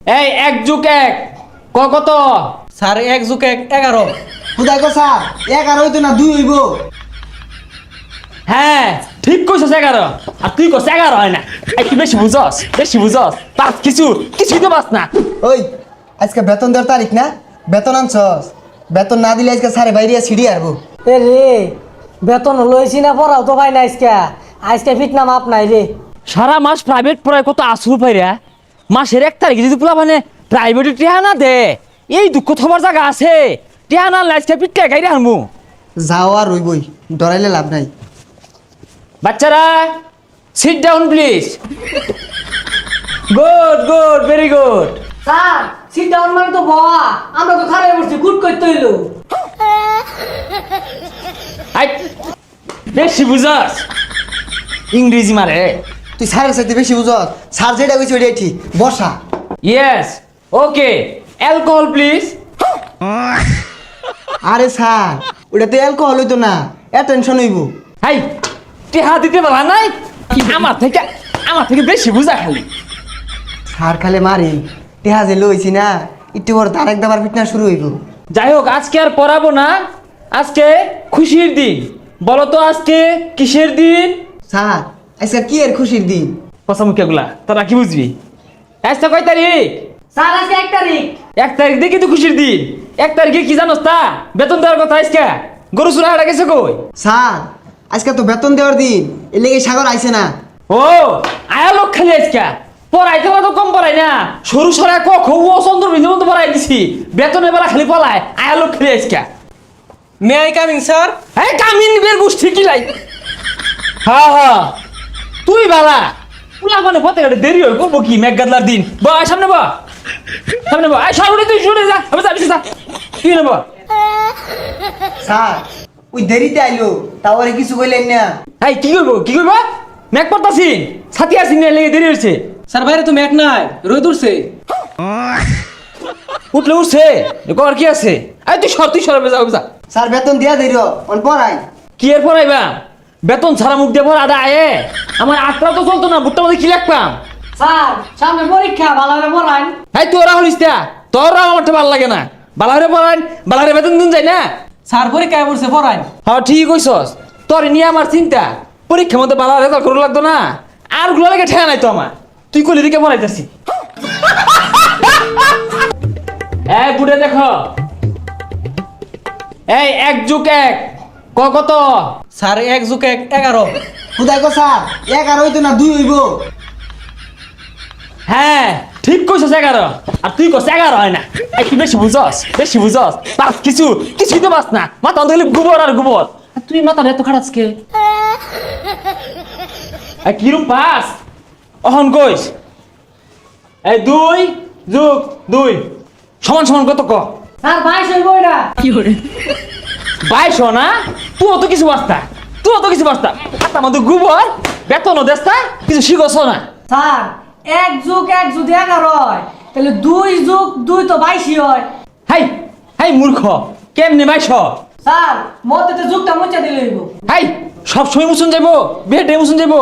এই 1+1 কত? স্যার 1+1 11। খুদাই কো স্যার 11 হইতো না 2 হইব। হ্যাঁ ঠিক কইছস 11 আর তুই কস 11 হয় না। একটু বেশি বুঝস পাস কিছুই তো পাস না। ওই আজকে বেতন দেওয়ার তারিখ না, বেতন আনছস? বেতন না দিলে আজকে স্যারে বাইরে সিঁড়ি আরবো। এ রে বেতন লইছি না পড়াও তো ভাই না আজকে ফিটনা মাপ নাই রে। সারা মাস প্রাইভেট পড়ায় কত আসুর পাইরা, মাসের 1 তারিখে যদি পোলা মানে প্রাইভেটে টিহা না দে, এই দুঃখ থবার জায়গা আছে? টিহা না লাইসকে পিটকে গাইরে হারমু। যাও আর রইবই, ডরাইলে লাভ নাই। বাচ্চারা sit down please. Good very good. Sir sit down মানে তো বাবা, আমরা তো খারাপ করছি, গুড করতে হইলো। আই বেশি বুঝাস, ইংরেজি মারে। তুই স্যারের সাথে বেশি বুঝস, স্যার যেটা কইছে ওইটাই ঠিক। বসা। Yes okay, alcohol please. আরে স্যার ওটা তো অ্যালকোহল হইতো না, অ্যাটেনশন হইব। হাই টিহা দিতে পারা নাই, আমার থেকে বেশি বুঝা খালি। স্যার খালে মারি, টেহা যে লইছি না, একটু বড় তার একবার ফিটনেস শুরু হইব। যাই হোক আজকে আর পড়াবো না, আজকে খুশির দিন। বলো তো আজকে কিসের দিন? স্যার আজকে কি এর খুশির দিন? পচামুখিয়াগুলা তোরা কি বুঝবি? আজকে কয় তারিখ? স্যার আজকে 1 তারিখ। 1 তারিখ দেখি তো খুশির দিন। 1 তারিখে কি জানোস তা? বেতন দেওয়ার কথা আজকে। গরু চুরা হারা গেছে কই? স্যার আজকে তো বেতন দেওয়ার দিন, এর লেগে সাগর আইছে না। ও আয়া লোক খালি আজকে পড়াইতে তো কম পড়াই না, সরু সরাই চন্দ্র বিন্দু মতো পড়াই দিছি। বেতনের বেলা খালি পলায়, আয়া লোক খালি আজকে। May I coming sir? হ্যাঁ কামিন বের গোষ্ঠী কি লাই। হ্যাঁ তুই বালা পুলা মানে পথে ঘাটে দেরি হয়, করবো কি? মেঘগাদলার দিন। বা সামনে বা সামনে তুই শুনে যা, আমি যাবি যা। কি নেব? স্যার ওই দেরিতে আইলো, তাও আর কিছু কইলেন না। এই কি করবো? মেঘ পড়তাছি, ছাতি আসি নিয়ে লেগে দেরি হয়েছে। স্যার বাইরে তো মেঘ নাই, রোদ উঠছে। উঠছে কর কি আছে? এই তুই সরবে যাও যা। স্যার বেতন দিয়া দেরি অন পড়াই। কি এর পড়াইবা? বেতন ছাড়া মুখ দিয়ে পড়া আদা আয়ে। আমার আটটা তো চলতো না, বুটটা মধ্যে কি লিখবাম? স্যার সামনে পরীক্ষা, ভালো করে পড়ান। এই তোরা হলিস তা, তোরা আমারটা ভালো লাগে না। বালারে পড়ান, বালারে বেতন দিন যায় না। স্যার পরীক্ষায় পড়ছে পড়ান। হ্যাঁ ঠিক কইছস, তোর নিয়ে আমার চিন্তা। পরীক্ষার মধ্যে বালা রেজাল্ট করে লাগতো না, আর গুলো লাগে ঠেয়া নাই তো আমার। তুই কলি দিকে পড়াইতেছি। এই বুড়ে দেখো, এই 1+1 কত? স্যার 1+1 11। খুদাই কো স্যার 11 হইতো না 2 হইব। হ্যাঁ ঠিক কইছস 11, আর তুই কস 11 হয় না। একটু বেশি বুঝস পাস কিছুই তো পাস না। মাথা অন্ধ খালি গোবর আর গোবর। আর তুই মাথা এত খারাপ কে? কিরম পাস অহন কইস? এই 2+2 সমান কত ক? স্যার 22 হইব এটা। কি করে 22 না? তুই তো কিছু বাস্তা, হাতা মধ্যে গোবর, বেতনও দেস্তা, কিছু শিখছ না। স্যার 1+1 যদি 11 হয়, তাহলে 2+2 তো 22 হয়। হাই মূর্খ, কেমনে 22? স্যার মধ্যে যুগটা মুছে দিলে হইব। হাই সব সময় মুসুন যাইব, বেটে মুসুন যাইব,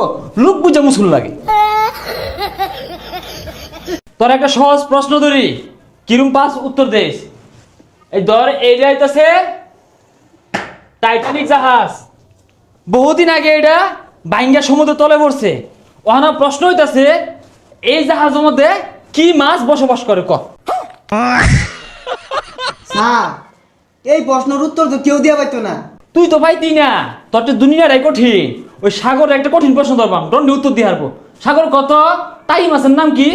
লোক বুঝা মুসুন লাগে। তোর একটা সহজ প্রশ্ন ধরি, কিরম পাস উত্তর দেশ। এই ধর এই যাইতেছে টাইটানিক জাহাজ। বহুদিন আগে এটা বাইঙ্গা সমুদ্র তলে পড়ছে। ওখানে প্রশ্ন হইতাছে এই জাহাজের মধ্যে কি মাছ বসবাস করে ক? স্যার এই প্রশ্নের উত্তর তো কেউ দিয়া পাইতো না। তুই তো পাইতি না, তোর তো দুনিয়াটাই কঠিন। ওই সাগর একটা কঠিন প্রশ্ন ধরবাম, দণ্ডে উত্তর দিয়ে হারবো। সাগর কত? টাই মাছের নাম কি?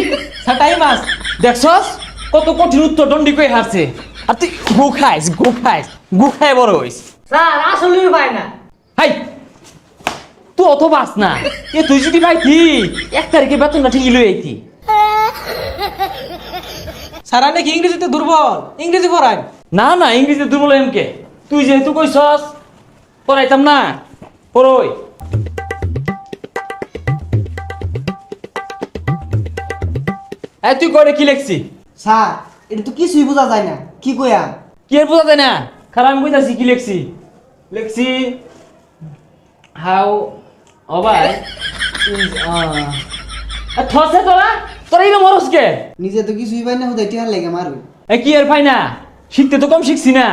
স্যার টাই মাছ। দেখছস কত কঠিন উত্তর দণ্ডি কই হারছে। আর তুই গু খায় বড় হইস। স্যার আসলেই পায় না। হাই তুই অত বাস না, তুই যদি পাইতি 1 তারিখে বেতনটা ঠিকই লই আইতি। স্যার আপনি কি ইংরেজিতে দুর্বল? ইংরেজি পড়ান। না ইংরেজিতে দুর্বল এমকে, তুই যেহেতু কইছস পড়াইতাম না। পড়ই তুই করে কি লেখছি? স্যার এটা তো কিছুই বোঝা যায় না, কি কইয়া? কি আর বোঝা যায় না? খারাপ আমি কইতাছি কি লেখছি হাউ অবাই থসে তোরা তোরা এই মরস কে নিজে তো কিছুই পাই না হুদাই টিহার লেগে মারু এ কি আর ফাই না শিখতে তো কম শিখছি না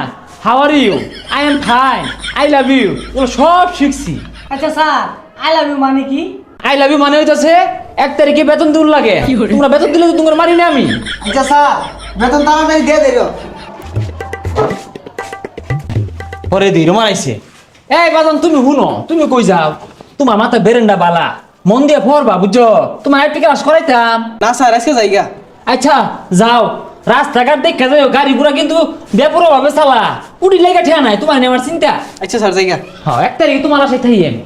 how are you I am fine I love you ওগুলো সব শিখছি আচ্ছা স্যার আই লাভ ইউ মানে কি? আই লাভ ইউ মানে হইতাছে 1 তারিখে বেতন দূর লাগে তোমরা বেতন দিলে তো তোমার মারি না আমি আচ্ছা স্যার বেতন তাড়াতাড়ি দিয়ে দেরো পরে দিই রোমান আইছে এই বাদন তুমি হুনো তুমি কই যাও তোমার মাথা বেরেন্ডা বালা মন দিয়ে পড়বা বুঝছো তোমার একটা ক্লাস করাইতাম না স্যার আজকে যাইগা আচ্ছা যাও রাস্তাঘাট দেখে যাও গাড়ি ঘোড়া কিন্তু বেপরোয়া ভাবে চালা উড়ি লেগে ঠিয়া নাই তোমার নেওয়ার চিন্তা আচ্ছা স্যার যাইগা হ্যাঁ 1 তারিখে তোমার আসাই থাই আমি